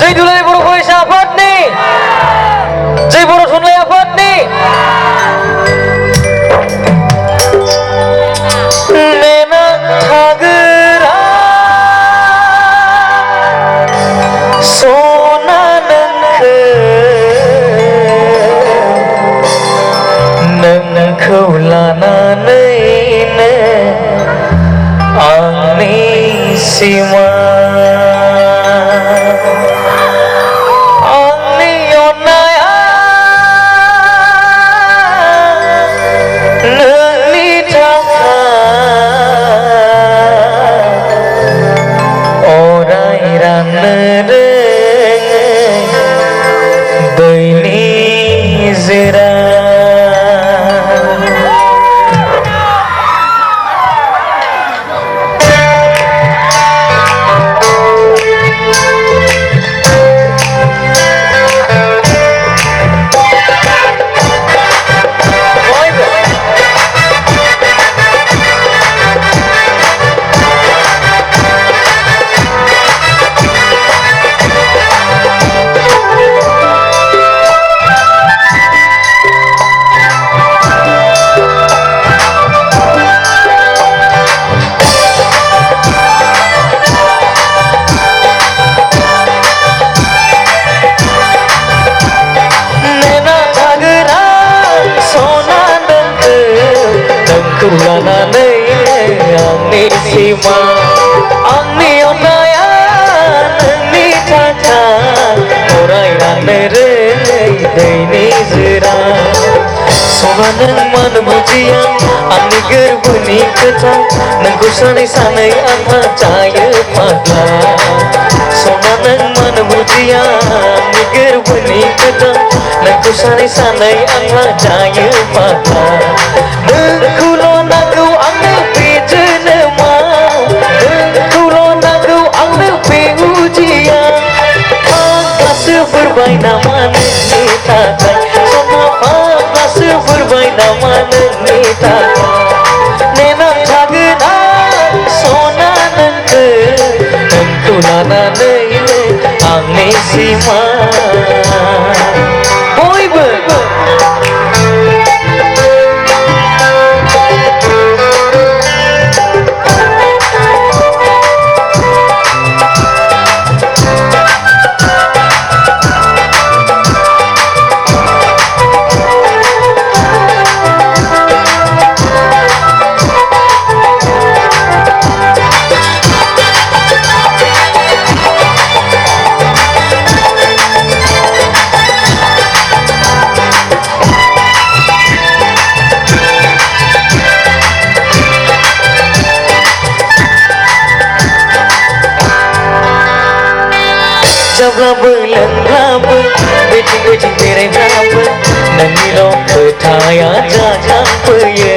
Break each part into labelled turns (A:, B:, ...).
A: जय दुलारी बर' फरायसा आफादनि जय बर' थुनलाइ आफादनि नेना थागोरा सना नोंखौ लानानैनो आंनि सिमा आंनि अननाया नोंनि थाखाय अराय राननो रोङै दैनि निजोरा लानानै आंनि सिमा आंनि अननाया नोंनि थाखाय अराय राननो रोङै दैनि जोरा सना नों मानो बुजिया आंनि गोरबोनि खोथा नोंखौ सानै सानै आंहा जायो फाग्ला सना नों मानो बुजिया आंनि गोरबोनि खोथा नोंखौ सानै सानै आंहा जायो फाग्ला नोंखौल' नांगौ आंनो बे जोनोमाव नोंखौल' नांगौ आंनो बे उजिया फाग्लासो फोरबाय नामा नोंनि थाखाय सना फाग्लासो फोरबाय नामा नोंनि थाखाय नेना थागोन आं सना नोंखौ लानानैनो आंनि सिमा बयबो जाब्लाबो लोंब्लाबो बेथिं बेथिं बेरायब्लाबो नोंनिल' खोथाया जाजाफैयो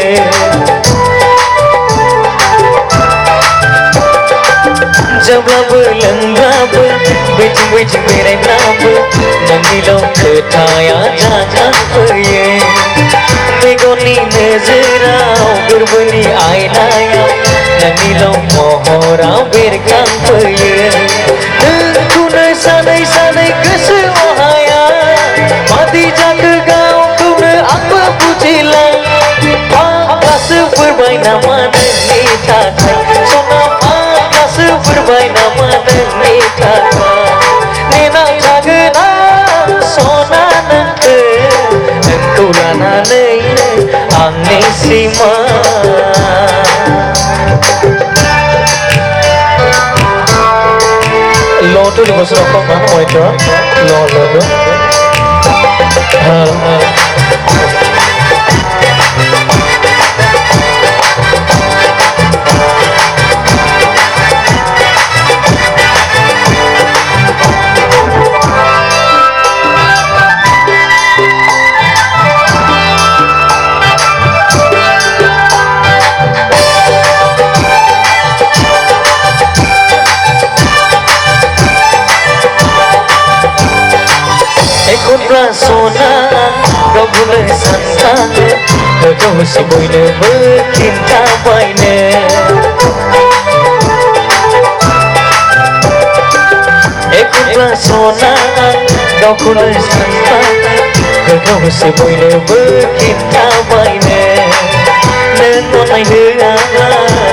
A: जाब्लाबो लोंब्लाबो बेथिं बेथिं बेरायब्लाबो नोंनिल' खोथाया जाजाफैयो मेगननि नोजोराव गोरबोनि आयनायाव नोंनिल' महराव बेरखांफैयो सानै सानै गोसोआव हाया मादि जाखो गावखौनो आंबो बुजिला फाग्लासो फोरबाय नामा नोंनि थाखाय सना फाग्लासो फोरबाय नामा नोंनि थाखाय नेना थागोन आं सना नोंखौ लानानैनो आंनि सिमा Lo tu lima serokok mana mau itu? Lo tu. Sona kau boleh santai kau semuanya bercinta baiknya ikut सिख्ला सना गावखौनो सानना गोथावसो बयनोबो खिन्थाबायनो नों अननाय होआब्ला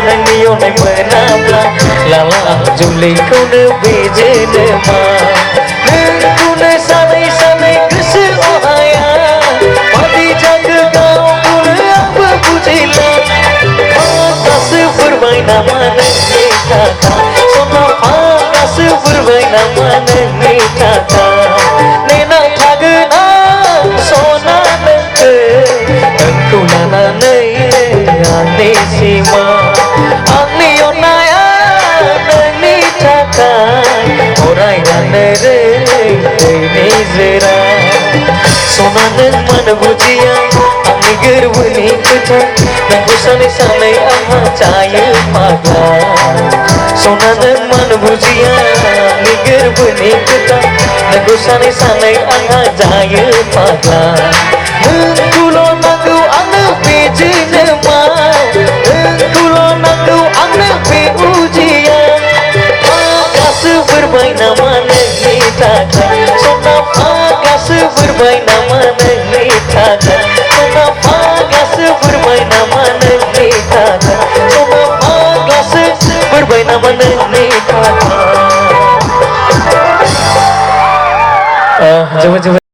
A: नोंनि अननाय मोनाब्ला लाला जुलिखौनो बेजोंनो मा नोंखौनो सानै सानै गोसो अहाया मादि जाखो गावखौनो आंबो बुजिला फाग्लासो फोरमाय नामा नोंनि थाखा सना फाग्लासो फोरमाय नामा नोंनि थाखा नेना थागोन आं सना नोंखौ लानानै आंनि सिमा आंनि अननाया नोंनि थाखाय अरायगानो दैनि जेरा सना नों मानो बुजिया आंनि गोरबोनि खोथा नोंखौ सानै सानै आंहा जायो फाग्ला सना नों मानो बुजिया आंनि गोरबोनि खोथा नोंखौ सानै सानै आंहा जायो फाग्ला नोंखौल' नांगौ आंनो बेजोंनो मा नोंखौल' नांगौ आंनो बे उजिया फाग्लासो फोरमाय नामा नोंनि थाखाय सना फाग्लासो फोरमाय नामा नोंनि थाखाय सना फाग्लासो फोरमाय नामा नोंनि थाखाय सना फाग्लासो फोरमाय नामा नोंनि थाखाय